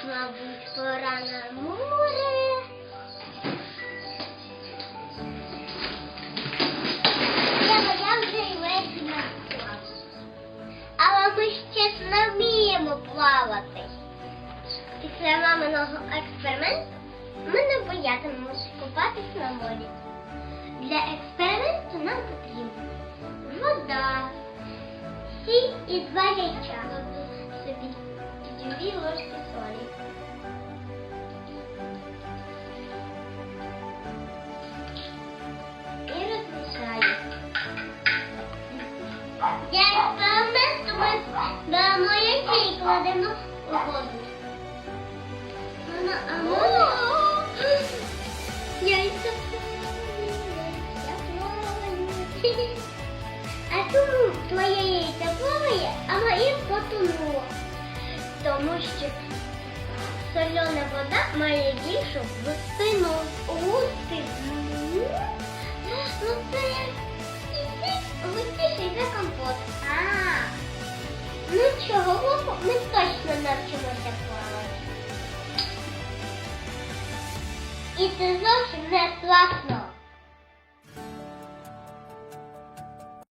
Мабуть, пора на море. Я вже й ледь наплавала. Але ми ще не вміємо плавати. Після маминого експерименту ми не боятимемося купатись на морі. Для експерименту нам потрібна вода, сіль і 2 яйця. Собі 2 ложки солі. І розмішаю. Для експерименту ми беремо яйця і кладемо у воду. Яйця плавають. А чому твоє яйця плаває, а моє потонуло? Тому що солена вода має більшу густину. Густину? Ну це густіший за компот. Ну чого боку ми точно навчимося плавати. І це зовсім не страшно.